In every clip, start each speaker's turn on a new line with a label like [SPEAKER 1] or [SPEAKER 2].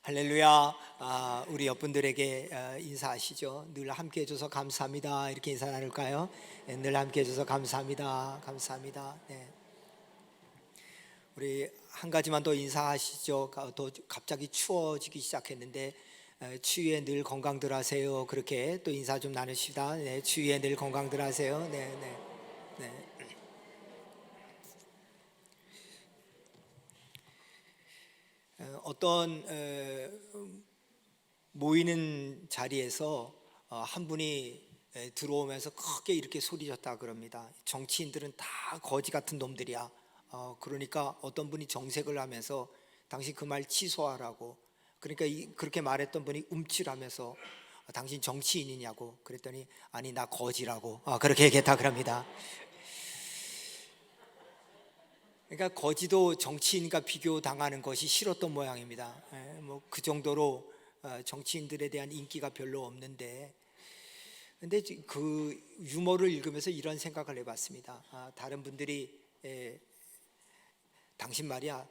[SPEAKER 1] 할렐루야. 우리 옆분들에게 인사하시죠. 늘 함께 해줘서 감사합니다. 이렇게 인사 나눌까요? 네, 늘 함께 해줘서 감사합니다. 감사합니다. 네. 우리 한 가지만 더 인사하시죠. 또 갑자기 추워지기 시작했는데 추위에 늘 건강들 하세요. 그렇게 또 인사 좀 나누시다. 네, 추위에 늘 건강들 하세요. 네, 네, 네. 어떤 모이는 자리에서 한 분이 들어오면서 크게 이렇게 소리쳤다 그럽니다. 정치인들은 다 거지 같은 놈들이야. 그러니까 어떤 분이 정색을 하면서 당신 그 말 취소하라고. 그러니까 그렇게 말했던 분이 움찔하면서 당신 정치인이냐고 그랬더니 아니 나 거지라고 그렇게 얘기했다 그럽니다. 그러니까 거지도 정치인과 비교당하는 것이 싫었던 모양입니다. 뭐 그 정도로 정치인들에 대한 인기가 별로 없는데, 근데 그 유머를 읽으면서 이런 생각을 해봤습니다. 다른 분들이 당신 말이야,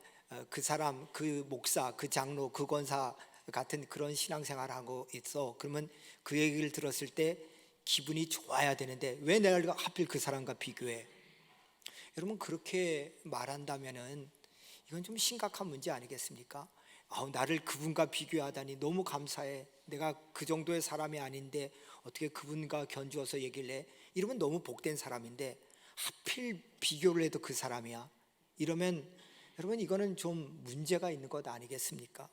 [SPEAKER 1] 그 사람, 그 목사, 그 장로, 그 권사 같은 그런 신앙생활을 하고 있어. 그러면 그 얘기를 들었을 때 기분이 좋아야 되는데 왜 내가 하필 그 사람과 비교해? 여러분, 그렇게 말한다면은 이건 좀 심각한 문제 아니겠습니까? 나를 그분과 비교하다니 너무 감사해. 내가 그 정도의 사람이 아닌데 어떻게 그분과 견주어서 얘기를 해? 이러면 너무 복된 사람인데 하필 비교를 해도 그 사람이야. 이러면 여러분, 이거는 좀 문제가 있는 것 아니겠습니까?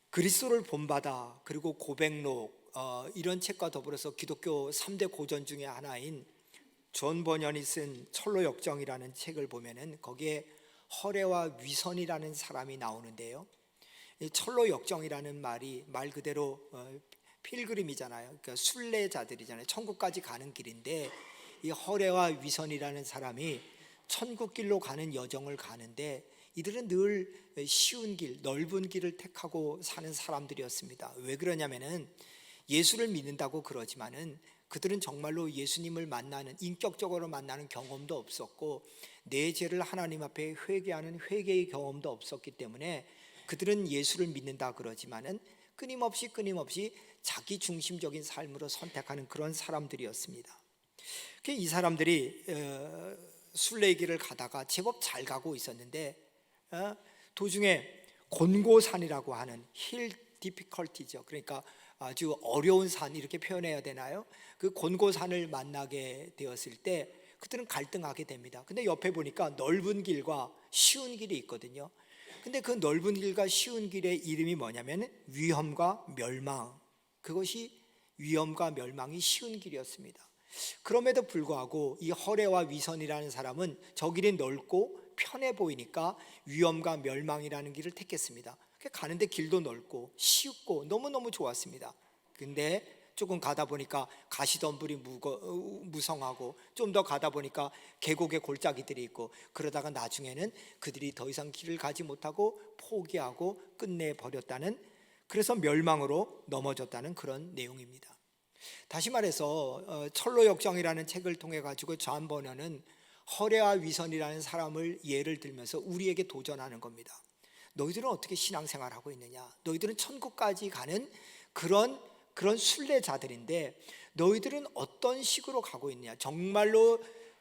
[SPEAKER 1] 그리스도를 본받아 그리고 고백록 이런 책과 더불어서 기독교 3대 고전 중에 하나인 존 버년이 쓴 철로역정이라는 책을 보면은 거기에 허례와 위선이라는 사람이 나오는데요. 이 철로역정이라는 말이 말 그대로 필그림이잖아요. 그러니까 순례자들이잖아요. 천국까지 가는 길인데 이 허례와 위선이라는 사람이 천국길로 가는 여정을 가는데 이들은 늘 쉬운 길, 넓은 길을 택하고 사는 사람들이었습니다. 왜 그러냐면은 예수를 믿는다고 그러지만은 그들은 정말로 예수님을 만나는, 인격적으로 만나는 경험도 없었고 내 죄를 하나님 앞에 회개하는 회개의 경험도 없었기 때문에 그들은 예수를 믿는다 그러지만은 끊임없이 자기 중심적인 삶으로 선택하는 그런 사람들이었습니다. 이 사람들이 순례길을 가다가 제법 잘 가고 있었는데 도중에 곤고산이라고 하는 힐 디피컬티죠. 그러니까 아주 어려운 산 이렇게 표현해야 되나요? 그 곤고산을 만나게 되었을 때 그들은 갈등하게 됩니다. 근데 옆에 보니까 넓은 길과 쉬운 길이 있거든요. 근데 그 넓은 길과 쉬운 길의 이름이 뭐냐면 위험과 멸망. 그것이 위험과 멸망이 쉬운 길이었습니다. 그럼에도 불구하고 이 허례와 위선이라는 사람은 저 길이 넓고 편해 보이니까 위험과 멸망이라는 길을 택했습니다. 가는데 길도 넓고 쉽고 너무너무 좋았습니다. 근데 조금 가다 보니까 가시덤불이 무성하고 좀 더 가다 보니까 계곡에 골짜기들이 있고 그러다가 나중에는 그들이 더 이상 길을 가지 못하고 포기하고 끝내버렸다는, 그래서 멸망으로 넘어졌다는 그런 내용입니다. 다시 말해서 철로역정이라는 책을 통해 가지고 존 버너는 허례와 위선이라는 사람을 예를 들면서 우리에게 도전하는 겁니다. 너희들은 어떻게 신앙생활하고 있느냐? 너희들은 천국까지 가는 그런 순례자들인데 너희들은 어떤 식으로 가고 있느냐? 정말로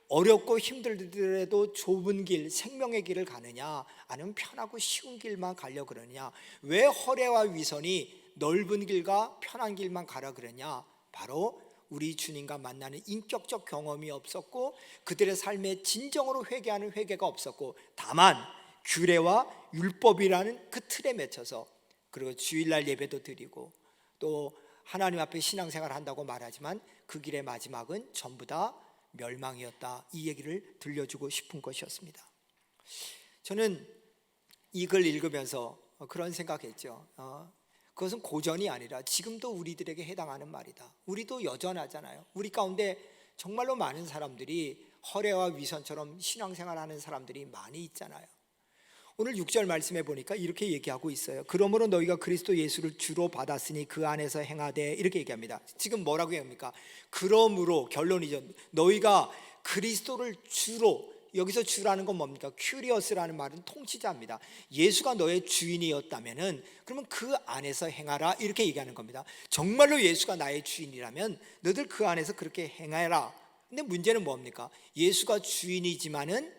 [SPEAKER 1] 어렵고 힘들더라도 좁은 길, 생명의 길을 가느냐? 아니면 편하고 쉬운 길만 가려고 그러느냐? 왜 허례와 위선이 넓은 길과 편한 길만 가라 그러냐? 바로 우리 주님과 만나는 인격적 경험이 없었고 그들의 삶에 진정으로 회개하는 회개가 없었고 다만 규례와 율법이라는 그 틀에 맺혀서 그리고 주일날 예배도 드리고 또 하나님 앞에 신앙생활 한다고 말하지만 그 길의 마지막은 전부 다 멸망이었다. 이 얘기를 들려주고 싶은 것이었습니다. 저는 이 글 읽으면서 그런 생각했죠. 그것은 고전이 아니라 지금도 우리들에게 해당하는 말이다. 우리도 여전하잖아요. 우리 가운데 정말로 많은 사람들이 허례와 위선처럼 신앙생활하는 사람들이 많이 있잖아요. 오늘 6절 말씀해 보니까 이렇게 얘기하고 있어요. 그러므로 너희가 그리스도 예수를 주로 받았으니 그 안에서 행하되, 이렇게 얘기합니다. 지금 뭐라고 합니까? 그러므로, 결론이죠. 너희가 그리스도를 주로, 여기서 주라는 건 뭡니까? 큐리어스라는 말은 통치자입니다. 예수가 너의 주인이었다면은 그러면 그 안에서 행하라 이렇게 얘기하는 겁니다. 정말로 예수가 나의 주인이라면 너희들 그 안에서 그렇게 행하라. 근데 문제는 뭡니까? 예수가 주인이지만은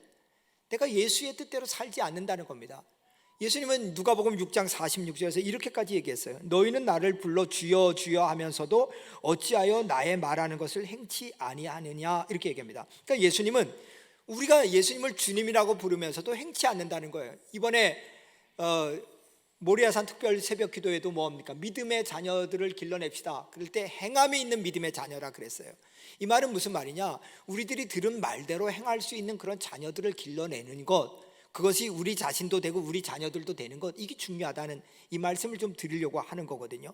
[SPEAKER 1] 내가 예수의 뜻대로 살지 않는다는 겁니다. 예수님은 누가복음 6장 46절에서 이렇게까지 얘기했어요. 너희는 나를 불러 주여 주여 하면서도 어찌하여 나의 말하는 것을 행치 아니하느냐 이렇게 얘기합니다. 그러니까 예수님은 우리가 예수님을 주님이라고 부르면서도 행치 않는다는 거예요. 이번에 모리아산 특별 새벽 기도에도 뭡니까? 믿음의 자녀들을 길러냅시다. 그럴 때 행함이 있는 믿음의 자녀라 그랬어요. 이 말은 무슨 말이냐? 우리들이 들은 말대로 행할 수 있는 그런 자녀들을 길러내는 것, 그것이 우리 자신도 되고 우리 자녀들도 되는 것, 이게 중요하다는 이 말씀을 좀 드리려고 하는 거거든요.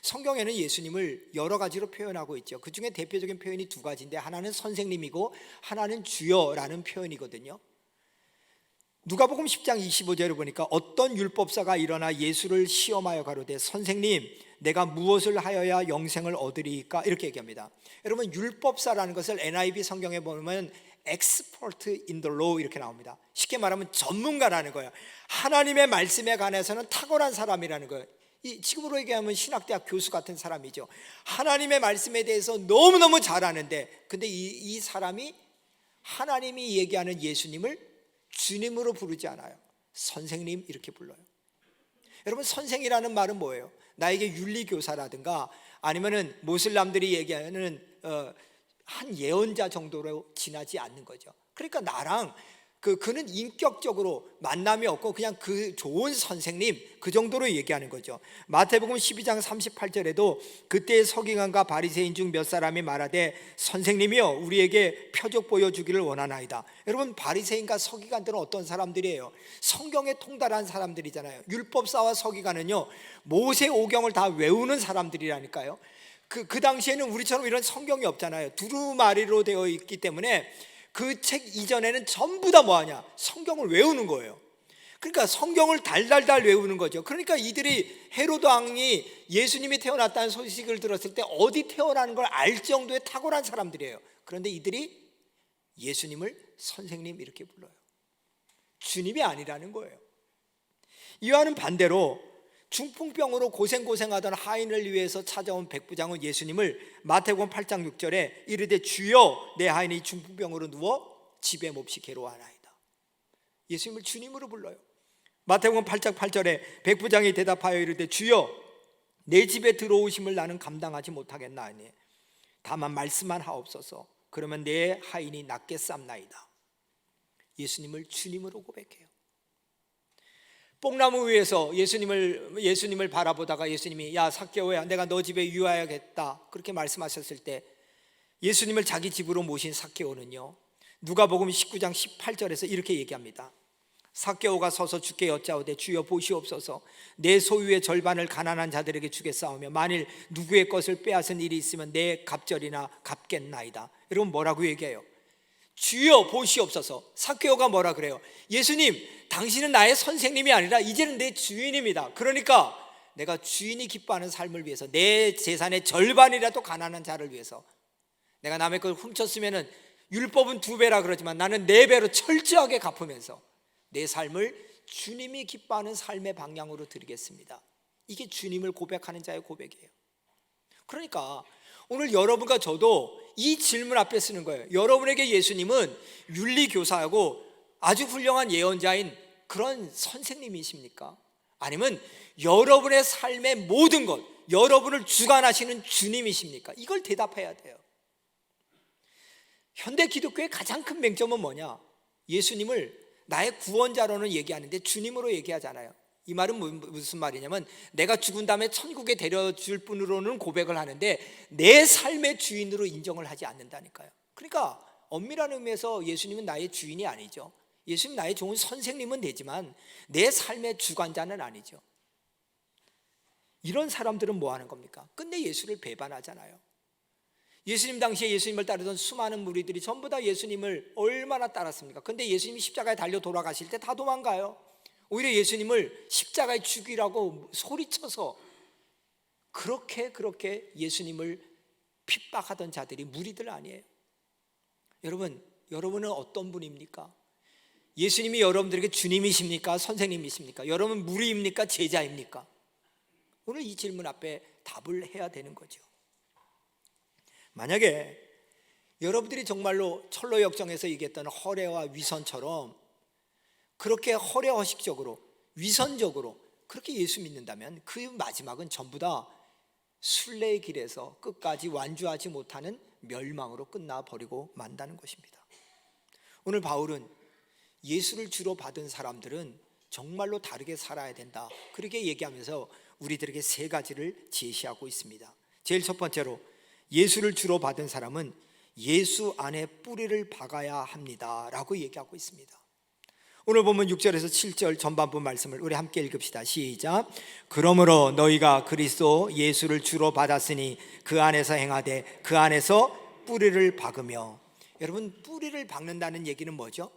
[SPEAKER 1] 성경에는 예수님을 여러 가지로 표현하고 있죠. 그 중에 대표적인 표현이 두 가지인데 하나는 선생님이고 하나는 주여라는 표현이거든요. 누가복음 10장 25절을 보니까 어떤 율법사가 일어나 예수를 시험하여 가로되 선생님 내가 무엇을 하여야 영생을 얻으리이까 이렇게 얘기합니다. 여러분 율법사라는 것을 NIV 성경에 보면 expert in the law 이렇게 나옵니다. 쉽게 말하면 전문가라는 거예요. 하나님의 말씀에 관해서는 탁월한 사람이라는 거예요. 지금으로 얘기하면 신학대학 교수 같은 사람이죠. 하나님의 말씀에 대해서 너무너무 잘 아는데 근데 이 사람이 하나님이 얘기하는 예수님을 주님으로 부르지 않아요. 선생님 이렇게 불러요. 여러분 선생이라는 말은 뭐예요? 나에게 윤리교사라든가 아니면은 모슬람들이 얘기하는 한 예언자 정도로 지나지 않는 거죠. 그러니까 나랑 그는 인격적으로 만남이 없고 그냥 그 좋은 선생님 그 정도로 얘기하는 거죠. 마태복음 12장 38절에도 그때 서기관과 바리새인 중 몇 사람이 말하되 선생님이여 우리에게 표적 보여주기를 원하나이다. 여러분 바리새인과 서기관들은 어떤 사람들이에요? 성경에 통달한 사람들이잖아요. 율법사와 서기관은요 모세 오경을 다 외우는 사람들이라니까요. 그 당시에는 우리처럼 이런 성경이 없잖아요. 두루마리로 되어 있기 때문에 그 책 이전에는 전부 다 뭐하냐? 성경을 외우는 거예요. 그러니까 성경을 달달달 외우는 거죠. 그러니까 이들이 헤로드 왕이 예수님이 태어났다는 소식을 들었을 때 어디 태어나는 걸 알 정도의 탁월한 사람들이에요. 그런데 이들이 예수님을 선생님 이렇게 불러요. 주님이 아니라는 거예요. 이와는 반대로 중풍병으로 고생하던 하인을 위해서 찾아온 백부장은 예수님을 마태복음 8장 6절에 이르되 주여 내 하인이 중풍병으로 누워 집에 몹시 괴로워하나이다. 예수님을 주님으로 불러요. 마태복음 8장 8절에 백부장이 대답하여 이르되 주여 내 집에 들어오심을 나는 감당하지 못하겠나니 다만 말씀만 하옵소서. 그러면 내 하인이 낫겠삼나이다. 예수님을 주님으로 고백해요. 뽕나무 위에서 예수님을 바라보다가 예수님이 야 삭개오야 내가 너 집에 유하야겠다 그렇게 말씀하셨을 때 예수님을 자기 집으로 모신 삭개오는요 누가복음 19장 18절에서 이렇게 얘기합니다. 삭개오가 서서 주께 여짜오되 주여 보시옵소서 내 소유의 절반을 가난한 자들에게 주겠사오며 만일 누구의 것을 빼앗은 일이 있으면 내 갑절이나 갚겠나이다. 여러분 뭐라고 얘기해요? 주여 보시옵소서. 삭개오가 뭐라 그래요? 예수님 당신은 나의 선생님이 아니라 이제는 내 주인입니다. 그러니까 내가 주인이 기뻐하는 삶을 위해서 내 재산의 절반이라도 가난한 자를 위해서 내가 남의 걸 훔쳤으면 율법은 2배라 그러지만 나는 4배로 철저하게 갚으면서 내 삶을 주님이 기뻐하는 삶의 방향으로 드리겠습니다. 이게 주님을 고백하는 자의 고백이에요. 그러니까 오늘 여러분과 저도 이 질문 앞에 쓰는 거예요. 여러분에게 예수님은 윤리교사하고 아주 훌륭한 예언자인 그런 선생님이십니까? 아니면 여러분의 삶의 모든 것, 여러분을 주관하시는 주님이십니까? 이걸 대답해야 돼요. 현대 기독교의 가장 큰 맹점은 뭐냐? 예수님을 나의 구원자로는 얘기하는데 주님으로 얘기하잖아요. 이 말은 무슨 말이냐면 내가 죽은 다음에 천국에 데려줄 분으로는 고백을 하는데 내 삶의 주인으로 인정을 하지 않는다니까요. 그러니까 엄밀한 의미에서 예수님은 나의 주인이 아니죠. 예수님 나의 좋은 선생님은 되지만 내 삶의 주관자는 아니죠. 이런 사람들은 뭐 하는 겁니까? 끝내 예수를 배반하잖아요. 예수님 당시에 예수님을 따르던 수많은 무리들이 전부 다 예수님을 얼마나 따랐습니까? 근데 예수님이 십자가에 달려 돌아가실 때 다 도망가요. 오히려 예수님을 십자가에 죽이라고 소리쳐서 그렇게 예수님을 핍박하던 자들이 무리들 아니에요. 여러분은 어떤 분입니까? 예수님이 여러분들에게 주님이십니까? 선생님이십니까? 여러분 무리입니까? 제자입니까? 오늘 이 질문 앞에 답을 해야 되는 거죠. 만약에 여러분들이 정말로 철로 역정에서 얘기했던 허례와 위선처럼 그렇게 허례허식적으로 위선적으로 그렇게 예수 믿는다면 그 마지막은 전부 다 순례의 길에서 끝까지 완주하지 못하는 멸망으로 끝나버리고 만다는 것입니다. 오늘 바울은 예수를 주로 받은 사람들은 정말로 다르게 살아야 된다, 그렇게 얘기하면서 우리들에게 세 가지를 제시하고 있습니다. 제일 첫 번째로, 예수를 주로 받은 사람은 예수 안에 뿌리를 박아야 합니다 라고 얘기하고 있습니다. 오늘 보면 6절에서 7절 전반부 말씀을 우리 함께 읽읍시다. 시작. 그러므로 너희가 그리스도 예수를 주로 받았으니 그 안에서 행하되 그 안에서 뿌리를 박으며. 여러분, 뿌리를 박는다는 얘기는 뭐죠?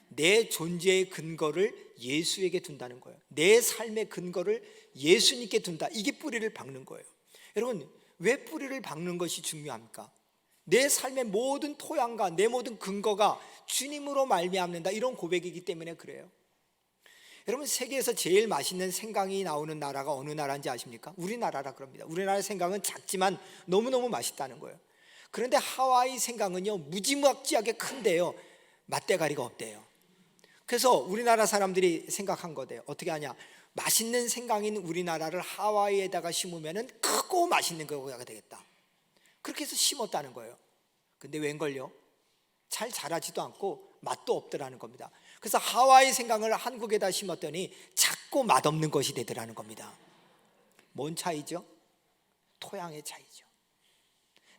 [SPEAKER 1] 내 존재의 근거를 예수에게 둔다는 거예요. 내 삶의 근거를 예수님께 둔다. 이게 뿌리를 박는 거예요. 여러분, 왜 뿌리를 박는 것이 중요합니까? 내 삶의 모든 토양과 내 모든 근거가 주님으로 말미암는다, 이런 고백이기 때문에 그래요. 여러분, 세계에서 제일 맛있는 생강이 나오는 나라가 어느 나라인지 아십니까? 우리나라라 그럽니다. 우리나라의 생강은 작지만 너무너무 맛있다는 거예요. 그런데 하와이 생강은요, 무지막지하게 큰데요, 맛대가리가 없대요. 그래서 우리나라 사람들이 생각한 거대요. 어떻게 하냐, 맛있는 생강인 우리나라를 하와이에다가 심으면 크고 맛있는 거가 되겠다, 그렇게 해서 심었다는 거예요. 근데 웬걸요? 잘 자라지도 않고 맛도 없더라는 겁니다. 그래서 하와이 생강을 한국에다 심었더니 작고 맛없는 것이 되더라는 겁니다. 뭔 차이죠? 토양의 차이죠.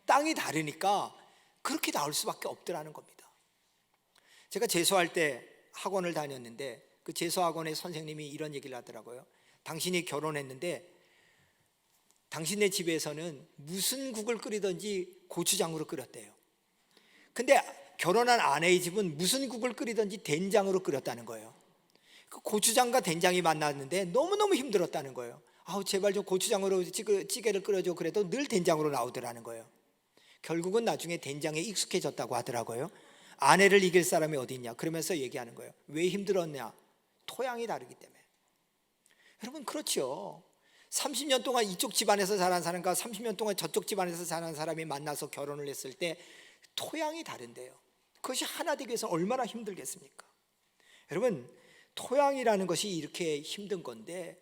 [SPEAKER 1] 땅이 다르니까 그렇게 나올 수밖에 없더라는 겁니다. 제가 재수할 때 학원을 다녔는데 그 재수학원의 선생님이 이런 얘기를 하더라고요. 당신이 결혼했는데 당신네 집에서는 무슨 국을 끓이든지 고추장으로 끓였대요. 근데 결혼한 아내의 집은 무슨 국을 끓이든지 된장으로 끓였다는 거예요. 그 고추장과 된장이 만났는데 너무너무 힘들었다는 거예요. 아우, 제발 좀 고추장으로 찌개를 끓여줘. 그래도 늘 된장으로 나오더라는 거예요. 결국은 나중에 된장에 익숙해졌다고 하더라고요. 아내를 이길 사람이 어디 있냐 그러면서 얘기하는 거예요. 왜 힘들었냐? 토양이 다르기 때문에. 여러분, 그렇죠. 30년 동안 이쪽 집안에서 자란 사람과 30년 동안 저쪽 집안에서 자란 사람이 만나서 결혼을 했을 때 토양이 다른데요, 그것이 하나 되기 위해서 얼마나 힘들겠습니까? 여러분, 토양이라는 것이 이렇게 힘든 건데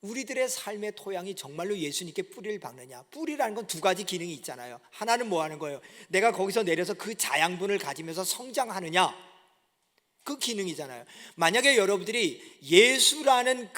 [SPEAKER 1] 우리들의 삶의 토양이 정말로 예수님께 뿌리를 박느냐? 뿌리라는 건 두 가지 기능이 있잖아요. 하나는 뭐 하는 거예요? 내가 거기서 내려서 그 자양분을 가지면서 성장하느냐? 그 기능이잖아요. 만약에 여러분들이 예수라는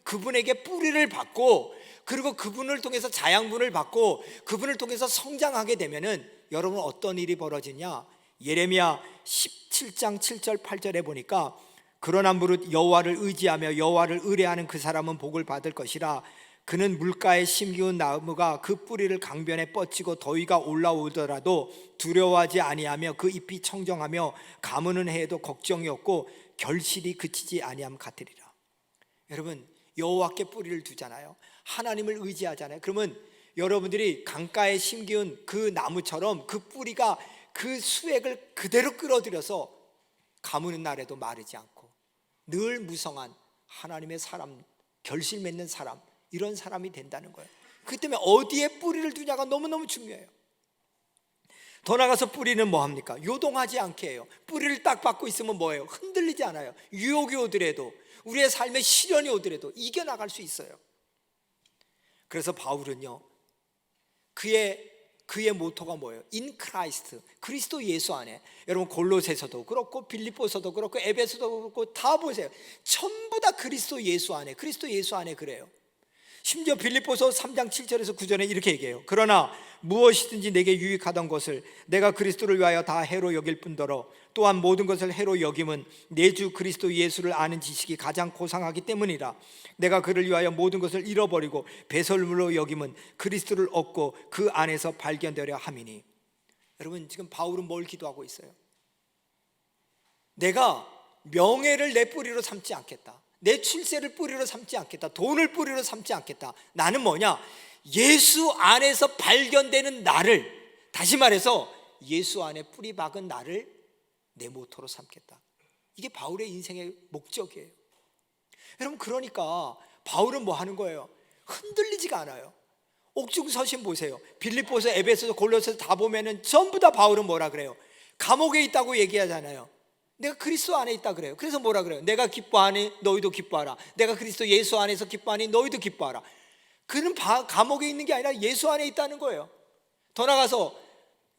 [SPEAKER 1] 그분에게 뿌리를 받고 그리고 그분을 통해서 자양분을 받고 그분을 통해서 성장하게 되면은 여러분 어떤 일이 벌어지냐? 예레미야 17장 7절 8절에 보니까 그러나 무릇 여호와를 의지하며 여호와를 의뢰하는 그 사람은 복을 받을 것이라. 그는 물가에 심기운 나무가 그 뿌리를 강변에 뻗치고 더위가 올라오더라도 두려워하지 아니하며 그 잎이 청정하며 가무는 해에도 걱정이 없고 결실이 그치지 아니함 같으리라. 여러분, 여호와께 뿌리를 두잖아요. 하나님을 의지하잖아요. 그러면 여러분들이 강가에 심기운 그 나무처럼 그 뿌리가 그 수액을 그대로 끌어들여서 가무는 날에도 마르지 않고 늘 무성한 하나님의 사람, 결실 맺는 사람, 이런 사람이 된다는 거예요. 그렇기 때문에 어디에 뿌리를 두냐가 너무너무 중요해요. 더 나가서 뿌리는 뭐 합니까? 요동하지 않게 해요. 뿌리를 딱 받고 있으면 뭐예요? 흔들리지 않아요. 유혹이 오더라도, 우리의 삶에 시련이 오더라도 이겨나갈 수 있어요. 그래서 바울은요, 그의 모토가 뭐예요? In Christ, 그리스도 예수 안에. 여러분, 골로새서도 그렇고 빌립보서도 그렇고 에베소도 그렇고 다 보세요. 전부 다 그리스도 예수 안에, 그리스도 예수 안에 그래요. 심지어 빌립보서 3장 7절에서 9절에 이렇게 얘기해요. 그러나 무엇이든지 내게 유익하던 것을 내가 그리스도를 위하여 다 해로 여길 뿐더러 또한 모든 것을 해로 여김은 내 주 그리스도 예수를 아는 지식이 가장 고상하기 때문이라. 내가 그를 위하여 모든 것을 잃어버리고 배설물로 여김은 그리스도를 얻고 그 안에서 발견되려 함이니. 여러분, 지금 바울은 뭘 기도하고 있어요? 내가 명예를 내 뿌리로 삼지 않겠다, 내 출세를 뿌리로 삼지 않겠다, 돈을 뿌리로 삼지 않겠다. 나는 뭐냐? 예수 안에서 발견되는 나를, 다시 말해서 예수 안에 뿌리 박은 나를 내 모토로 삼겠다. 이게 바울의 인생의 목적이에요. 여러분, 그러니까 바울은 뭐 하는 거예요? 흔들리지가 않아요. 옥중서신 보세요. 빌립보서, 에베소서, 골로새서 다 보면은 전부 다 바울은 뭐라 그래요? 감옥에 있다고 얘기하잖아요. 내가 그리스도 안에 있다 그래요. 그래서 뭐라 그래요? 내가 기뻐하니 너희도 기뻐하라. 내가 그리스도 예수 안에서 기뻐하니 너희도 기뻐하라. 그는 감옥에 있는 게 아니라 예수 안에 있다는 거예요. 더 나가서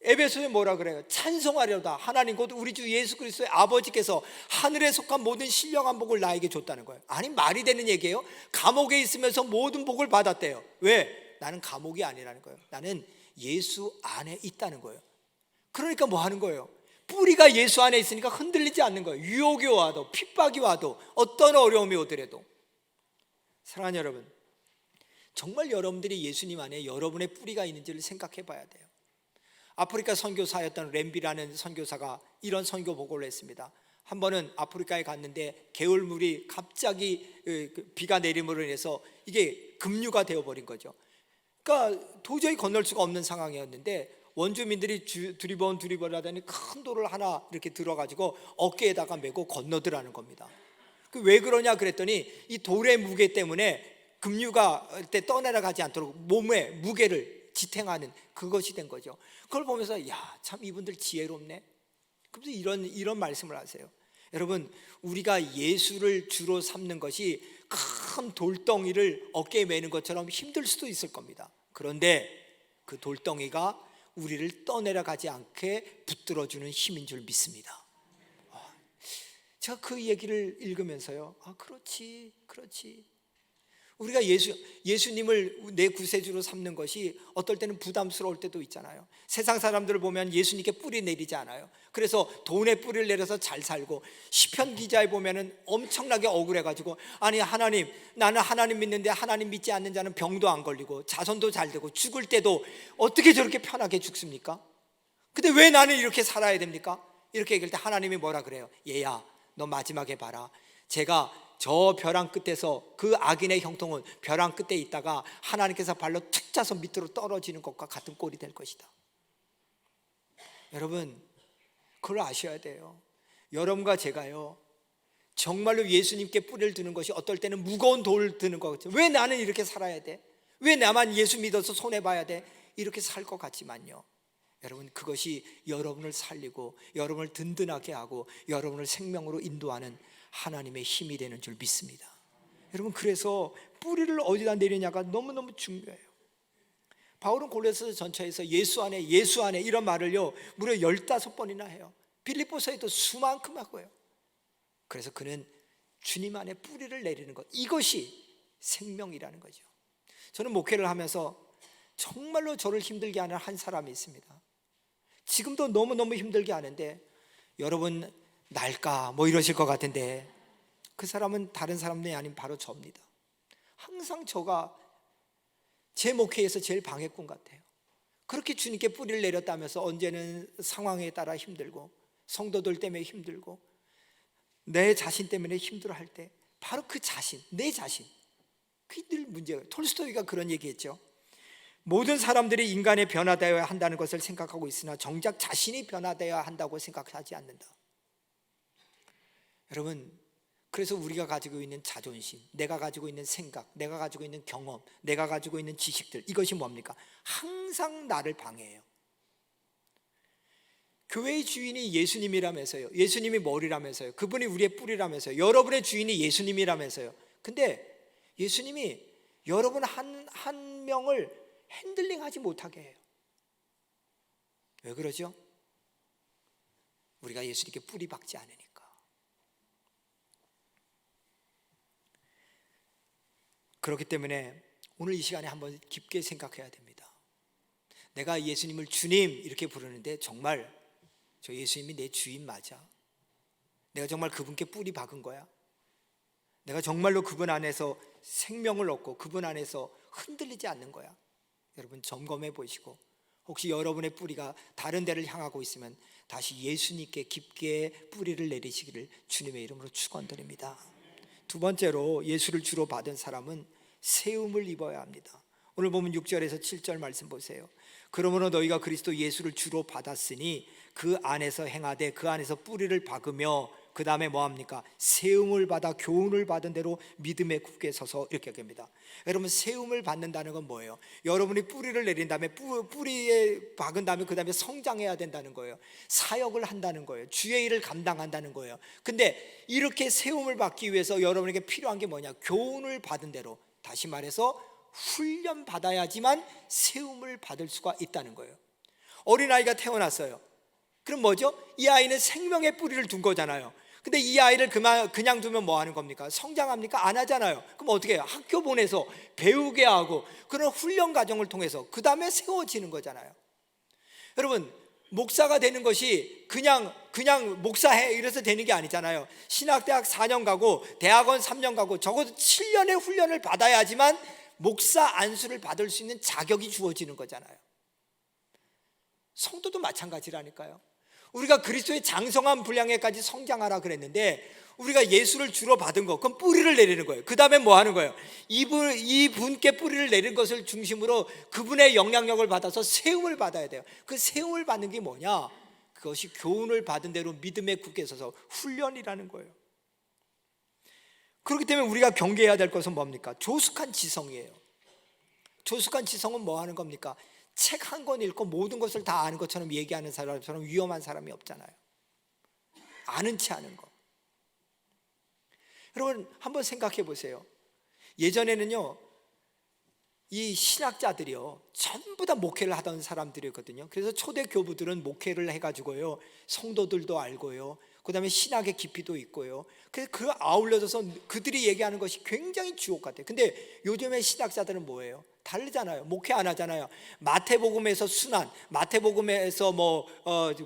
[SPEAKER 1] 에베소에 뭐라 그래요? 찬송하려다 하나님 곧 우리 주 예수 그리스도의 아버지께서 하늘에 속한 모든 신령한 복을 나에게 줬다는 거예요. 아니, 말이 되는 얘기예요? 감옥에 있으면서 모든 복을 받았대요. 왜? 나는 감옥이 아니라는 거예요. 나는 예수 안에 있다는 거예요. 그러니까 뭐 하는 거예요? 뿌리가 예수 안에 있으니까 흔들리지 않는 거예요. 유혹이 와도, 핍박이 와도, 어떤 어려움이 오더라도. 사랑하는 여러분, 정말 여러분들이 예수님 안에 여러분의 뿌리가 있는지를 생각해 봐야 돼요. 아프리카 선교사였던 램비라는 선교사가 이런 선교 보고를 했습니다. 한 번은 아프리카에 갔는데 개울물이 갑자기 비가 내림으로 인해서 이게 급류가 되어버린 거죠. 그러니까 도저히 건널 수가 없는 상황이었는데 원주민들이 두리번 하더니 큰 돌을 하나 이렇게 들어가지고 어깨에다가 메고 건너더라는 겁니다. 왜 그러냐 그랬더니 이 돌의 무게 때문에 급류가 때 떠내려가지 않도록 몸의 무게를 지탱하는 그것이 된 거죠. 그걸 보면서 야, 참 이분들 지혜롭네. 그래서 이런 말씀을 하세요. 여러분, 우리가 예수를 주로 삼는 것이 큰 돌덩이를 어깨에 메는 것처럼 힘들 수도 있을 겁니다. 그런데 그 돌덩이가 우리를 떠내려가지 않게 붙들어주는 힘인 줄 믿습니다. 제가 그 얘기를 읽으면서요, 그렇지. 우리가 예수님을 내 구세주로 삼는 것이 어떨 때는 부담스러울 때도 있잖아요. 세상 사람들을 보면 예수님께 뿌리 내리지 않아요. 그래서 돈에 뿌리를 내려서 잘 살고, 시편 기자에 보면은 엄청나게 억울해가지고, 아니 하나님, 나는 하나님 믿는데 하나님 믿지 않는 자는 병도 안 걸리고 자손도 잘 되고 죽을 때도 어떻게 저렇게 편하게 죽습니까? 근데 왜 나는 이렇게 살아야 됩니까? 이렇게 얘기할 때 하나님이 뭐라 그래요? 얘야, 너 마지막에 봐라. 제가 저 벼랑 끝에서 그 악인의 형통은 벼랑 끝에 있다가 하나님께서 발로 툭 짜서 밑으로 떨어지는 것과 같은 꼴이 될 것이다. 여러분, 그걸 아셔야 돼요. 여러분과 제가요, 정말로 예수님께 뿌리를 두는 것이 어떨 때는 무거운 돌을 드는 것 같아요. 왜 나는 이렇게 살아야 돼? 왜 나만 예수 믿어서 손해봐야 돼? 이렇게 살 것 같지만요, 여러분, 그것이 여러분을 살리고 여러분을 든든하게 하고 여러분을 생명으로 인도하는 하나님의 힘이 되는 줄 믿습니다. 여러분, 그래서 뿌리를 어디다 내리냐가 너무너무 중요해요. 바울은 골로새 전체에서 예수 안에 이런 말을요 무려 15번이나 해요. 빌립보서에도 수만큼 하고요. 그래서 그는 주님 안에 뿌리를 내리는 것, 이것이 생명이라는 거죠. 저는 목회를 하면서 정말로 저를 힘들게 하는 한 사람이 있습니다. 지금도 너무너무 힘들게 하는데, 여러분 날까 뭐 이러실 것 같은데 그 사람은 다른 사람이 아닌 바로 저입니다. 항상 저가 제 목회에서 제일 방해꾼 같아요. 그렇게 주님께 뿌리를 내렸다면서 언제는 상황에 따라 힘들고, 성도들 때문에 힘들고, 내 자신 때문에 힘들어할 때 바로 그 자신, 내 자신, 그게 늘 문제예요. 톨스토이가 그런 얘기했죠. 모든 사람들이 인간이 변화되어야 한다는 것을 생각하고 있으나 정작 자신이 변화되어야 한다고 생각하지 않는다. 여러분, 그래서 우리가 가지고 있는 자존심, 내가 가지고 있는 생각, 내가 가지고 있는 경험, 내가 가지고 있는 지식들, 이것이 뭡니까? 항상 나를 방해해요. 교회의 주인이 예수님이라면서요, 예수님이 머리라면서요, 그분이 우리의 뿌리라면서요, 여러분의 주인이 예수님이라면서요. 근데 예수님이 여러분 한 명을 핸들링하지 못하게 해요. 왜 그러죠? 우리가 예수님께 뿌리 박지 않으니까. 그렇기 때문에 오늘 이 시간에 한번 깊게 생각해야 됩니다. 내가 예수님을 주님 이렇게 부르는데 정말 저 예수님이 내 주인 맞아? 내가 정말 그분께 뿌리 박은 거야? 내가 정말로 그분 안에서 생명을 얻고 그분 안에서 흔들리지 않는 거야? 여러분, 점검해 보시고, 혹시 여러분의 뿌리가 다른 데를 향하고 있으면 다시 예수님께 깊게 뿌리를 내리시기를 주님의 이름으로 축원드립니다. 두 번째로, 예수를 주로 받은 사람은 세움을 입어야 합니다. 오늘 보면 6절에서 7절 말씀 보세요. 그러므로 너희가 그리스도 예수를 주로 받았으니 그 안에서 행하되 그 안에서 뿌리를 박으며 그 다음에 뭐합니까? 세움을 받아 교훈을 받은 대로 믿음에 굳게 서서 이렇게 얘기합니다. 여러분, 세움을 받는다는 건 뭐예요? 여러분이 뿌리를 내린 다음에 뿌리에 박은 다음에 그 다음에 성장해야 된다는 거예요. 사역을 한다는 거예요. 주의 일을 감당한다는 거예요. 근데 이렇게 세움을 받기 위해서 여러분에게 필요한 게 뭐냐? 교훈을 받은 대로, 다시 말해서 훈련 받아야지만 세움을 받을 수가 있다는 거예요. 어린아이가 태어났어요. 그럼 뭐죠? 이 아이는 생명의 뿌리를 둔 거잖아요. 근데 이 아이를 그냥 두면 뭐 하는 겁니까? 성장합니까? 안 하잖아요. 그럼 어떻게 해요? 학교 보내서 배우게 하고 그런 훈련 과정을 통해서 그 다음에 세워지는 거잖아요. 여러분, 목사가 되는 것이 그냥 목사해 이래서 되는 게 아니잖아요. 신학대학 4년 가고 대학원 3년 가고 적어도 7년의 훈련을 받아야지만 목사 안수를 받을 수 있는 자격이 주어지는 거잖아요. 성도도 마찬가지라니까요. 우리가 그리스도의 장성한 분량에까지 성장하라 그랬는데 우리가 예수를 주로 받은 거, 그럼 뿌리를 내리는 거예요. 그 다음에 뭐 하는 거예요? 이분께 뿌리를 내린 것을 중심으로 그분의 영향력을 받아서 세움을 받아야 돼요. 그 세움을 받는 게 뭐냐? 그것이 교훈을 받은 대로 믿음에 굳게 서서 훈련이라는 거예요. 그렇기 때문에 우리가 경계해야 될 것은 뭡니까? 조숙한 지성이에요. 조숙한 지성은 뭐 하는 겁니까? 책 한 권 읽고 모든 것을 다 아는 것처럼 얘기하는 사람처럼 위험한 사람이 없잖아요. 아는 체 하는 거. 여러분, 한번 생각해 보세요. 예전에는요, 이 신학자들이요, 전부 다 목회를 하던 사람들이거든요. 그래서 초대 교부들은 목회를 해가지고요, 성도들도 알고요, 그 다음에 신학의 깊이도 있고요. 그래서 그 아울러져서 그들이 얘기하는 것이 굉장히 주옥 같아요. 근데 요즘의 신학자들은 뭐예요? 다르잖아요. 목회 안 하잖아요. 마태복음에서 순환, 마태복음에서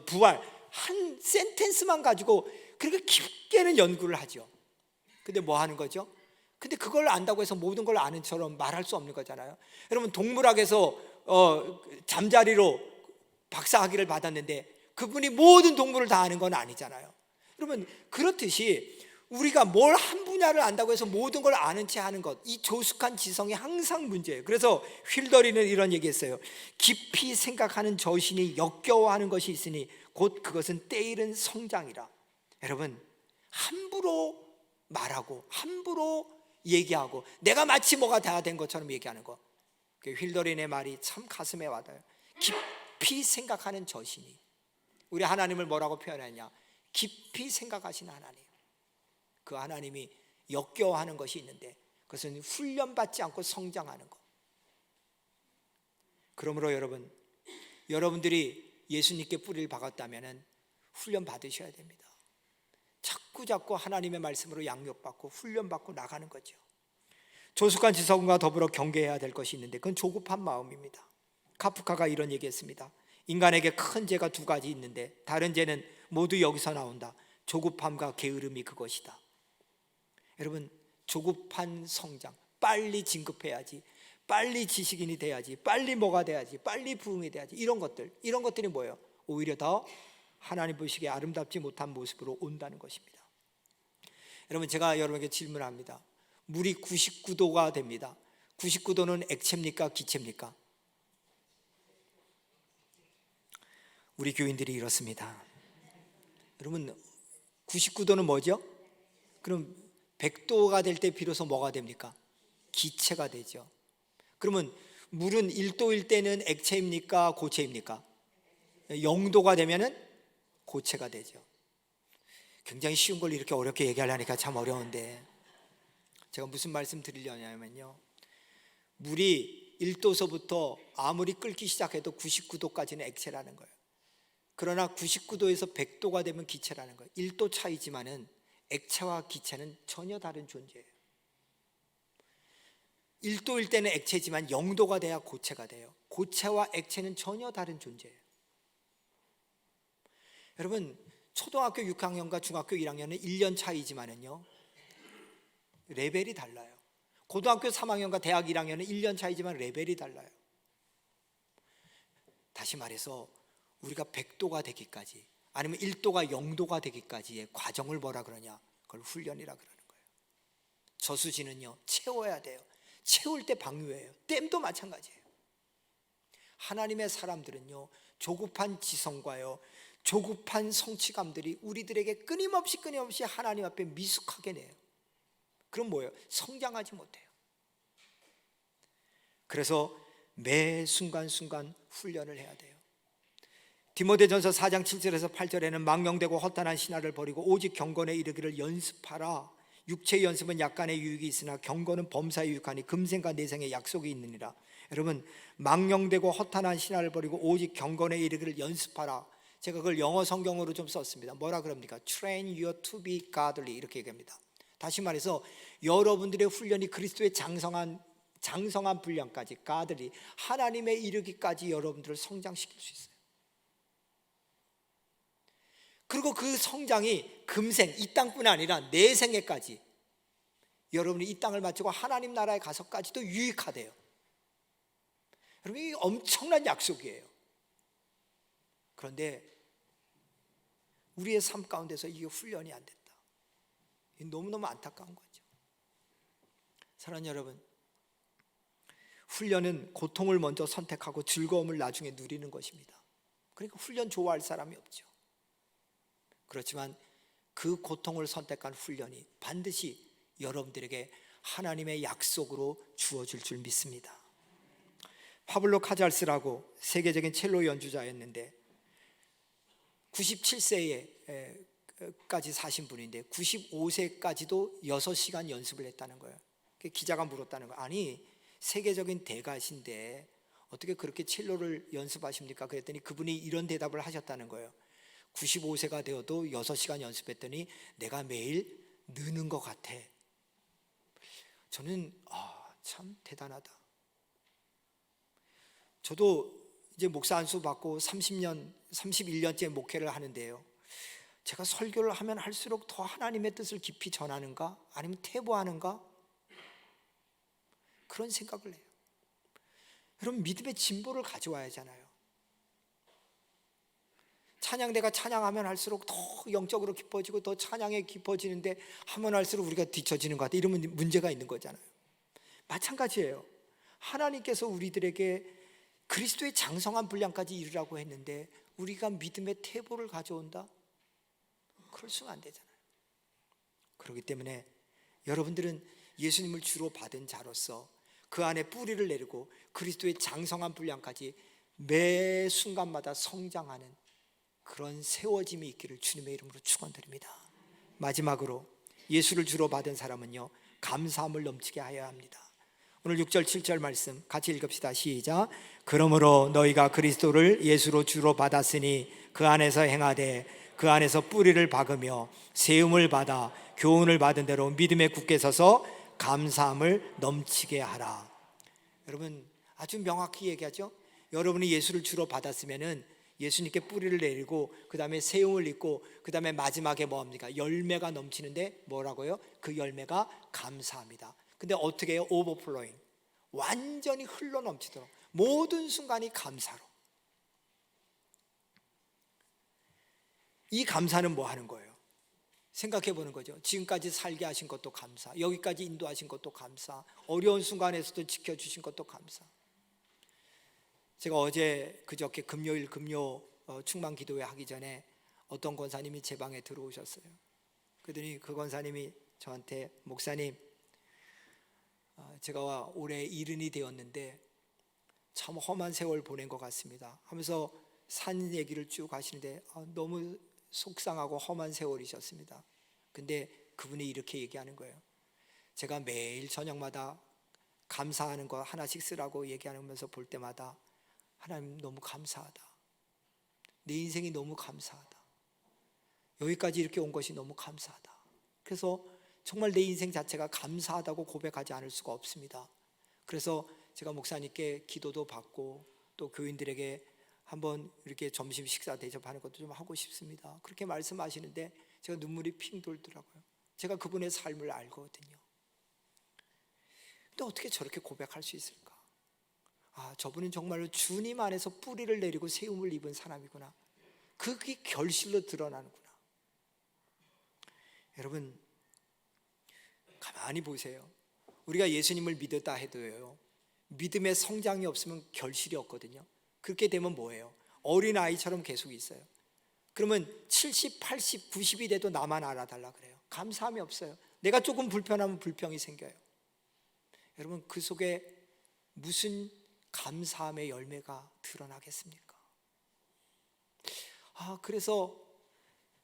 [SPEAKER 1] 부활, 한 센텐스만 가지고 그렇게 깊게는 연구를 하죠. 근데 뭐 하는 거죠? 근데 그걸 안다고 해서 모든 걸 아는 처럼 말할 수 없는 거잖아요. 여러분, 동물학에서 잠자리로 박사학위를 받았는데 그분이 모든 동물을 다 아는 건 아니잖아요. 여러분, 그렇듯이 우리가 뭘 한 분야를 안다고 해서 모든 걸 아는 채 하는 것, 이 조숙한 지성이 항상 문제예요. 그래서 휠더리는 이런 얘기했어요. 깊이 생각하는 저신이 역겨워하는 것이 있으니 곧 그것은 때이른 성장이라. 여러분, 함부로 말하고 함부로 얘기하고 내가 마치 뭐가 다 된 것처럼 얘기하는 거, 그 휠더린의 말이 참 가슴에 와닿아요. 깊이 생각하는 저신이. 우리 하나님을 뭐라고 표현하냐? 깊이 생각하시는 하나님. 그 하나님이 역겨워하는 것이 있는데 그것은 훈련받지 않고 성장하는 것. 그러므로 여러분들이 예수님께 뿌리를 박았다면 훈련 받으셔야 됩니다. 자꾸 하나님의 말씀으로 양육받고 훈련받고 나가는 거죠. 조숙한 지성과 더불어 경계해야 될 것이 있는데 그건 조급한 마음입니다. 카프카가 이런 얘기했습니다. 인간에게 큰 죄가 두 가지 있는데 다른 죄는 모두 여기서 나온다. 조급함과 게으름이 그것이다. 여러분, 조급한 성장, 빨리 진급해야지, 빨리 지식인이 돼야지, 빨리 뭐가 돼야지, 빨리 부흥이 돼야지, 이런 것들이 뭐예요? 오히려 더 하나님 보시기에 아름답지 못한 모습으로 온다는 것입니다. 여러분, 제가 여러분에게 질문합니다. 물이 99도가 됩니다. 99도는 액체입니까? 기체입니까? 우리 교인들이 이렇습니다. 여러분, 99도는 뭐죠? 그럼 100도가 될 때 비로소 뭐가 됩니까? 기체가 되죠. 그러면 물은 1도일 때는 액체입니까? 고체입니까? 0도가 되면은 고체가 되죠. 굉장히 쉬운 걸 이렇게 어렵게 얘기하려니까 참 어려운데, 제가 무슨 말씀 드리려냐면요, 물이 1도서부터 아무리 끓기 시작해도 99도까지는 액체라는 거예요. 그러나 99도에서 100도가 되면 기체라는 거예요. 1도 차이지만은 액체와 기체는 전혀 다른 존재예요. 1도일 때는 액체지만 0도가 돼야 고체가 돼요. 고체와 액체는 전혀 다른 존재예요. 여러분, 초등학교 6학년과 중학교 1학년은 1년 차이지만은요, 레벨이 달라요. 고등학교 3학년과 대학 1학년은 1년 차이지만 레벨이 달라요. 다시 말해서 우리가 100도가 되기까지, 아니면 1도가 0도가 되기까지의 과정을 뭐라 그러냐? 그걸 훈련이라 그러는 거예요. 저수지는요, 채워야 돼요. 채울 때 방류해요. 댐도 마찬가지예요. 하나님의 사람들은요, 조급한 지성과요, 조급한 성취감들이 우리들에게 끊임없이 하나님 앞에 미숙하게 내요. 그럼 뭐예요? 성장하지 못해요. 그래서 매 순간순간 훈련을 해야 돼요. 디모데전서 4장 7절에서 8절에는 망령되고 허탄한 신화를 버리고 오직 경건에 이르기를 연습하라. 육체의 연습은 약간의 유익이 있으나 경건은 범사에 유익하니 금생과 내생에 약속이 있느니라. 여러분, 망령되고 허탄한 신화를 버리고 오직 경건에 이르기를 연습하라. 제가 그걸 영어 성경으로 좀 썼습니다. 뭐라 그럽니까? Train you to be godly, 이렇게 얘기합니다. 다시 말해서 여러분들의 훈련이 그리스도의 장성한 분량까지, godly, 하나님에 이르기까지 여러분들을 성장시킬 수 있어요. 그리고 그 성장이 금생, 이 땅뿐 아니라 내생에까지, 여러분이 이 땅을 마치고 하나님 나라에 가서까지도 유익하대요. 여러분, 이 엄청난 약속이에요. 그런데 우리의 삶 가운데서 이게 훈련이 안 됐다. 너무너무 안타까운 거죠. 사랑하는 여러분, 훈련은 고통을 먼저 선택하고 즐거움을 나중에 누리는 것입니다. 그러니까 훈련 좋아할 사람이 없죠. 그렇지만 그 고통을 선택한 훈련이 반드시 여러분들에게 하나님의 약속으로 주어질 줄 믿습니다. 파블로 카잘스라고 세계적인 첼로 연주자였는데 97세까지 사신 분인데 95세까지도 6시간 연습을 했다는 거예요. 기자가 물었다는 거예요. 아니, 세계적인 대가신데 어떻게 그렇게 첼로를 연습하십니까? 그랬더니 그분이 이런 대답을 하셨다는 거예요. 95세가 되어도 6시간 연습했더니 내가 매일 느는 것 같아. 저는 참 대단하다. 저도 이제 목사 안수 받고 31년째 목회를 하는데요, 제가 설교를 하면 할수록 더 하나님의 뜻을 깊이 전하는가? 아니면 퇴보하는가? 그런 생각을 해요. 여러분, 믿음의 진보를 가져와야 하잖아요. 찬양대가 찬양하면 할수록 더 영적으로 깊어지고 더 찬양에 깊어지는데 하면 할수록 우리가 뒤처지는 것 같아. 이러면 문제가 있는 거잖아요. 마찬가지예요. 하나님께서 우리들에게 그리스도의 장성한 분량까지 이르라고 했는데 우리가 믿음의 퇴보를 가져온다? 그럴 수가 안 되잖아요. 그렇기 때문에 여러분들은 예수님을 주로 받은 자로서 그 안에 뿌리를 내리고 그리스도의 장성한 분량까지 매 순간마다 성장하는 그런 세워짐이 있기를 주님의 이름으로 축원드립니다. 마지막으로 예수를 주로 받은 사람은요, 감사함을 넘치게 하여야 합니다. 오늘 6절 7절 말씀 같이 읽읍시다. 시작. 그러므로 너희가 그리스도를 예수로 주로 받았으니 그 안에서 행하되 그 안에서 뿌리를 박으며 세움을 받아 교훈을 받은 대로 믿음에 굳게 서서 감사함을 넘치게 하라. 여러분, 아주 명확히 얘기하죠. 여러분이 예수를 주로 받았으면은 예수님께 뿌리를 내리고 그 다음에 세움을 입고 그 다음에 마지막에 뭐합니까? 열매가 넘치는데 뭐라고요? 그 열매가 감사합니다. 근데 어떻게 해요? 오버플로잉, 완전히 흘러 넘치도록 모든 순간이 감사로. 이 감사는 뭐 하는 거예요? 생각해 보는 거죠. 지금까지 살게 하신 것도 감사, 여기까지 인도하신 것도 감사, 어려운 순간에서도 지켜주신 것도 감사. 제가 어제 그저께 금요 충만 기도회 하기 전에 어떤 권사님이 제 방에 들어오셨어요. 그러더니 그 권사님이 저한테, 목사님, 제가 올해 70이 되었는데 참 험한 세월 보낸 것 같습니다 하면서 산 얘기를 쭉 하시는데 너무 속상하고 험한 세월이셨습니다. 근데 그분이 이렇게 얘기하는 거예요. 제가 매일 저녁마다 감사하는 거 하나씩 쓰라고 얘기하면서 볼 때마다 하나님 너무 감사하다, 내 인생이 너무 감사하다, 여기까지 이렇게 온 것이 너무 감사하다. 그래서 정말 내 인생 자체가 감사하다고 고백하지 않을 수가 없습니다. 그래서 제가 목사님께 기도도 받고 또 교인들에게 한번 이렇게 점심 식사 대접하는 것도 좀 하고 싶습니다. 그렇게 말씀하시는데 제가 눈물이 핑 돌더라고요. 제가 그분의 삶을 알거든요. 근데 어떻게 저렇게 고백할 수 있을까? 저분은 정말로 주님 안에서 뿌리를 내리고 세움을 입은 사람이구나. 그게 결실로 드러나는구나. 여러분, 가만히 보세요. 우리가 예수님을 믿었다 해도요, 믿음의 성장이 없으면 결실이 없거든요. 그렇게 되면 뭐예요? 어린아이처럼 계속 있어요. 그러면 70, 80, 90이 돼도 나만 알아달라 그래요. 감사함이 없어요. 내가 조금 불편하면 불평이 생겨요. 여러분, 그 속에 무슨 감사함의 열매가 드러나겠습니까? 그래서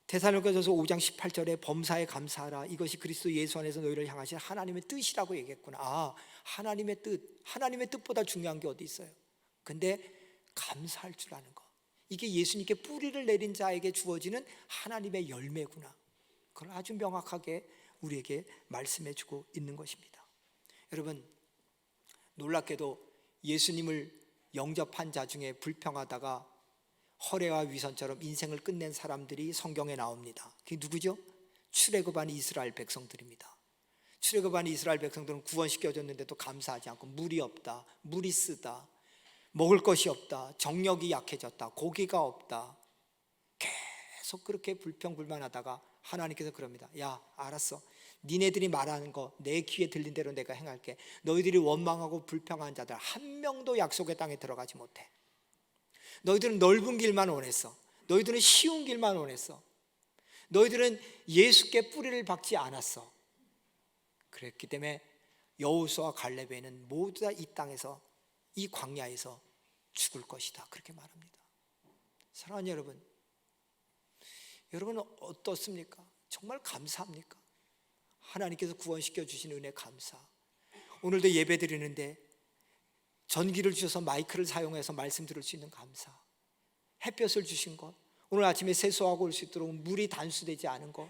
[SPEAKER 1] 데살로니가전서 5장 18절에 범사에 감사하라, 이것이 그리스도 예수 안에서 너희를 향하신 하나님의 뜻이라고 얘기했구나. 하나님의 뜻, 하나님의 뜻보다 중요한 게 어디 있어요? 근데 감사할 줄 아는 거, 이게 예수님께 뿌리를 내린 자에게 주어지는 하나님의 열매구나. 그걸 아주 명확하게 우리에게 말씀해 주고 있는 것입니다. 여러분, 놀랍게도 예수님을 영접한 자 중에 불평하다가 허례와 위선처럼 인생을 끝낸 사람들이 성경에 나옵니다. 그게 누구죠? 출애굽한 이스라엘 백성들입니다. 출애굽한 이스라엘 백성들은 구원시켜줬는데도 감사하지 않고, 물이 없다, 물이 쓰다, 먹을 것이 없다, 정력이 약해졌다, 고기가 없다, 계속 그렇게 불평불만하다가 하나님께서 그럽니다. 야, 알았어, 니네들이 말하는 거 내 귀에 들린 대로 내가 행할게. 너희들이 원망하고 불평한 자들 한 명도 약속의 땅에 들어가지 못해. 너희들은 넓은 길만 원했어. 너희들은 쉬운 길만 원했어. 너희들은 예수께 뿌리를 박지 않았어. 그랬기 때문에 여호수아와 갈렙에는 모두 다 이 땅에서, 이 광야에서 죽을 것이다, 그렇게 말합니다. 사랑하는 여러분, 여러분은 어떻습니까? 정말 감사합니까? 하나님께서 구원시켜 주신 은혜 감사. 오늘도 예배 드리는데 전기를 주셔서 마이크를 사용해서 말씀 들을 수 있는 감사, 햇볕을 주신 것, 오늘 아침에 세수하고 올 수 있도록 물이 단수되지 않은 것,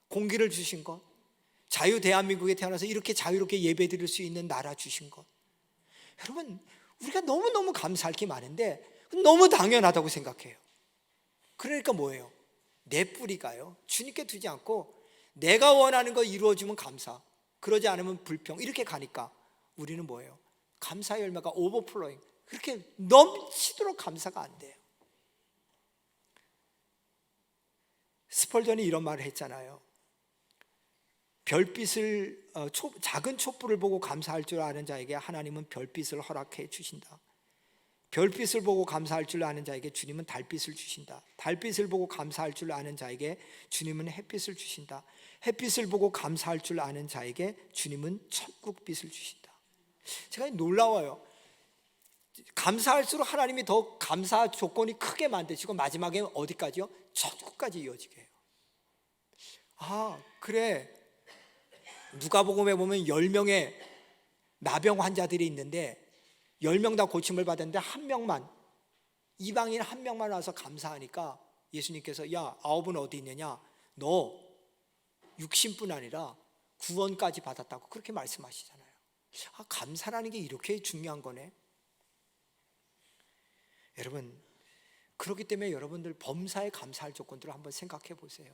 [SPEAKER 1] 공기를 주신 것, 자유 대한민국에 태어나서 이렇게 자유롭게 예배 드릴 수 있는 나라 주신 것, 여러분, 우리가 너무너무 감사할 게 많은데 너무 당연하다고 생각해요. 그러니까 뭐예요? 내 뿌리가요, 주님께 두지 않고 내가 원하는 거 이루어주면 감사, 그러지 않으면 불평, 이렇게 가니까 우리는 뭐예요? 감사의 열매가 오버플로잉, 그렇게 넘치도록 감사가 안 돼요. 스펄전이 이런 말을 했잖아요. 별빛을, 작은 촛불을 보고 감사할 줄 아는 자에게 하나님은 별빛을 허락해 주신다. 별빛을 보고 감사할 줄 아는 자에게 주님은 달빛을 주신다. 달빛을 보고 감사할 줄 아는 자에게 주님은 햇빛을 주신다. 햇빛을 보고 감사할 줄 아는 자에게 주님은 천국빛을 주신다. 제가 놀라워요. 감사할수록 하나님이 더 감사 조건이 크게 만드시고 마지막에 어디까지요? 천국까지 이어지게 해요. 그래, 누가복음에 보면 10명의 나병 환자들이 있는데 10명 다 고침을 받았는데 한 명만, 이방인 한 명만 와서 감사하니까 예수님께서 야, 9은 어디 있느냐, 너 육신뿐 아니라 구원까지 받았다고 그렇게 말씀하시잖아요. 감사라는 게 이렇게 중요한 거네. 여러분, 그렇기 때문에 여러분들 범사에 감사할 조건들을 한번 생각해 보세요.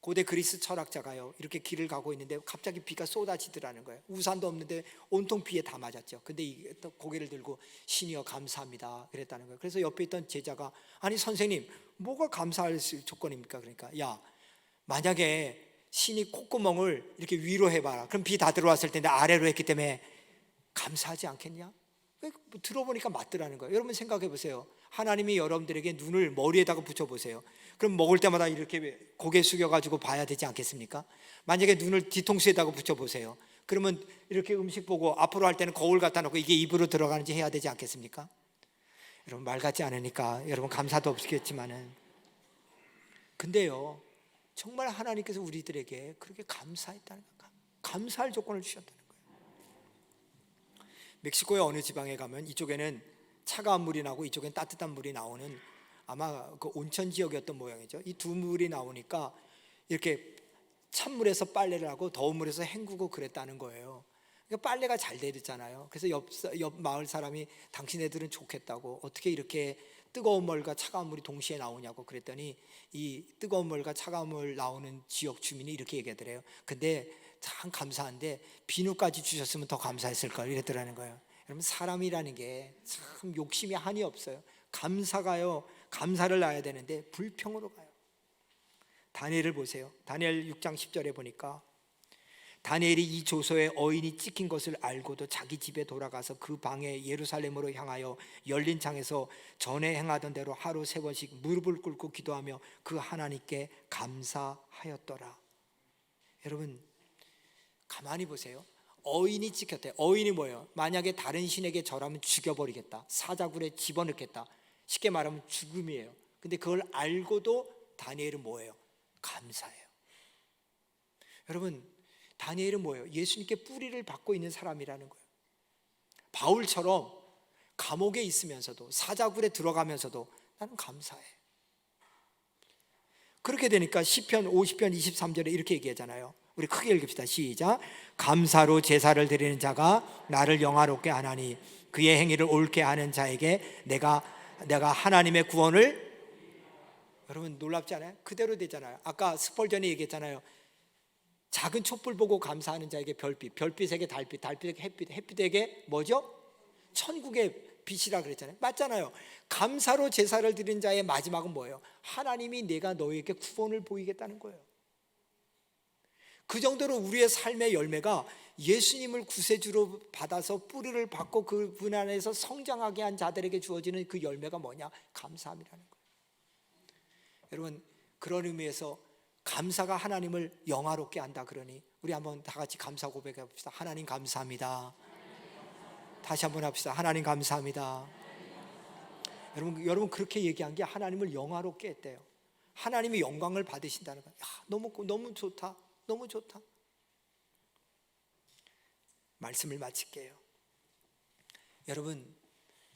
[SPEAKER 1] 고대 그리스 철학자가요, 이렇게 길을 가고 있는데 갑자기 비가 쏟아지더라는 거예요. 우산도 없는데 온통 비에 다 맞았죠. 근데 또 고개를 들고 신이여 감사합니다 그랬다는 거예요. 그래서 옆에 있던 제자가 아니 선생님, 뭐가 감사할 조건입니까? 그러니까 야, 만약에 신이 콧구멍을 이렇게 위로 해봐라, 그럼 비 다 들어왔을 텐데 아래로 했기 때문에 감사하지 않겠냐? 들어보니까 맞더라는 거예요. 여러분 생각해 보세요. 하나님이 여러분들에게 눈을 머리에다가 붙여보세요. 그럼 먹을 때마다 이렇게 고개 숙여가지고 봐야 되지 않겠습니까? 만약에 눈을 뒤통수에다가 붙여보세요. 그러면 이렇게 음식 보고 앞으로 할 때는 거울 갖다 놓고 이게 입으로 들어가는지 해야 되지 않겠습니까? 여러분 말 같지 않으니까 여러분 감사도 없겠지만은, 근데요 정말 하나님께서 우리들에게 그렇게 감사했다는 거예요. 감사할 조건을 주셨다는 거예요. 멕시코의 어느 지방에 가면 이쪽에는 차가운 물이 나고 이쪽엔 따뜻한 물이 나오는, 아마 그 온천 지역이었던 모양이죠. 이 두 물이 나오니까 이렇게 찬물에서 빨래를 하고 더운 물에서 헹구고 그랬다는 거예요. 그러니까 빨래가 잘 되잖아요. 그래서 옆 마을 사람이 당신네들은 좋겠다고, 어떻게 이렇게 뜨거운 물과 차가운 물이 동시에 나오냐고 그랬더니 이 뜨거운 물과 차가운 물 나오는 지역 주민이 이렇게 얘기하더래요. 근데 참 감사한데 비누까지 주셨으면 더 감사했을 걸, 이랬더라는 거예요. 여러분 사람이라는 게 참 욕심이 한이 없어요. 감사가요, 감사를 놔야 되는데 불평으로 가요. 다니엘을 보세요. 다니엘 6장 10절에 보니까 다니엘이 이 조서에 어인이 찍힌 것을 알고도 자기 집에 돌아가서 그 방에 예루살렘으로 향하여 열린 창에서 전에 행하던 대로 하루 3번씩 무릎을 꿇고 기도하며 그 하나님께 감사하였더라. 여러분 가만히 보세요. 어인이 찍혔대. 어인이 뭐예요? 만약에 다른 신에게 절하면 죽여버리겠다, 사자굴에 집어넣겠다, 쉽게 말하면 죽음이에요. 근데 그걸 알고도 다니엘은 뭐예요? 감사해요. 여러분 다니엘은 뭐예요? 예수님께 뿌리를 받고 있는 사람이라는 거예요. 바울처럼 감옥에 있으면서도 사자굴에 들어가면서도 나는 감사해. 그렇게 되니까 시편 50편 23절에 이렇게 얘기하잖아요. 우리 크게 읽읍시다. 시작. 감사로 제사를 드리는 자가 나를 영화롭게 하나니 그의 행위를 옳게 하는 자에게 내가 하나님의 구원을. 여러분 놀랍지 않아요? 그대로 되잖아요. 아까 스펄전이 얘기했잖아요. 작은 촛불 보고 감사하는 자에게 별빛에게 달빛, 달빛에게 햇빛, 햇빛에게 뭐죠? 천국의 빛이라 그랬잖아요. 맞잖아요. 감사로 제사를 드린 자의 마지막은 뭐예요? 하나님이 내가 너에게 구원을 보이겠다는 거예요. 그 정도로 우리의 삶의 열매가 예수님을 구세주로 받아서 뿌리를 받고 그분 안에서 성장하게 한 자들에게 주어지는 그 열매가 뭐냐? 감사함이라는 거예요. 여러분 그런 의미에서 감사가 하나님을 영화롭게 한다 그러니 우리 한번 다 같이 감사 고백해 봅시다. 하나님 감사합니다. 다시 한번 합시다. 하나님 감사합니다. 여러분 그렇게 얘기한 게 하나님을 영화롭게 했대요. 하나님이 영광을 받으신다는 거예요. 너무 좋다. 너무 좋다. 말씀을 마칠게요. 여러분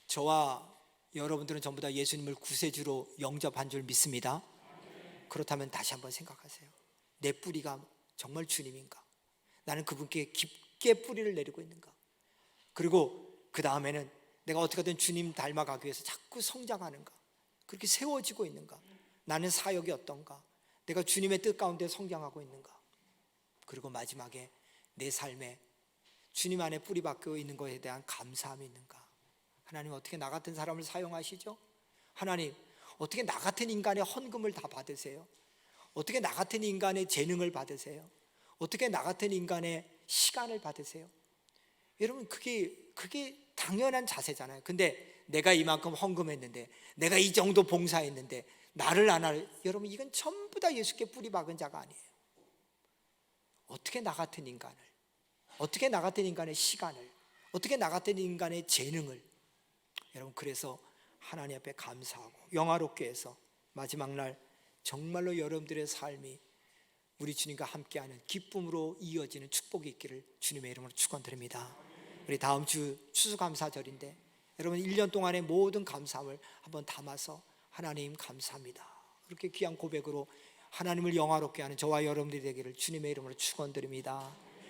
[SPEAKER 1] 저와 여러분들은 전부 다 예수님을 구세주로 영접한 줄 믿습니다. 그렇다면 다시 한번 생각하세요. 내 뿌리가 정말 주님인가? 나는 그분께 깊게 뿌리를 내리고 있는가? 그리고 그 다음에는 내가 어떻게든 주님 닮아가기 위해서 자꾸 성장하는가? 그렇게 세워지고 있는가? 나는 사역이 어떤가? 내가 주님의 뜻 가운데 성장하고 있는가? 그리고 마지막에 내 삶에 주님 안에 뿌리 박혀 있는 것에 대한 감사함이 있는가? 하나님 어떻게 나 같은 사람을 사용하시죠? 하나님 어떻게 나 같은 인간의 헌금을 다 받으세요? 어떻게 나 같은 인간의 재능을 받으세요? 어떻게 나 같은 인간의 시간을 받으세요? 여러분 그게 당연한 자세잖아요. 근데 내가 이만큼 헌금했는데, 내가 이 정도 봉사했는데 나를 안 할, 여러분 이건 전부 다 예수께 뿌리 박은 자가 아니에요. 어떻게 나 같은 인간을, 어떻게 나 같은 인간의 시간을, 어떻게 나 같은 인간의 재능을, 여러분 그래서 하나님 앞에 감사하고 영화롭게 해서 마지막 날 정말로 여러분들의 삶이 우리 주님과 함께하는 기쁨으로 이어지는 축복이 있기를 주님의 이름으로 축원드립니다. 우리 다음 주 추수감사절인데 여러분 1년 동안의 모든 감사함을 한번 담아서 하나님 감사합니다, 그렇게 귀한 고백으로 하나님을 영화롭게 하는 저와 여러분들이 되기를 주님의 이름으로 축원드립니다.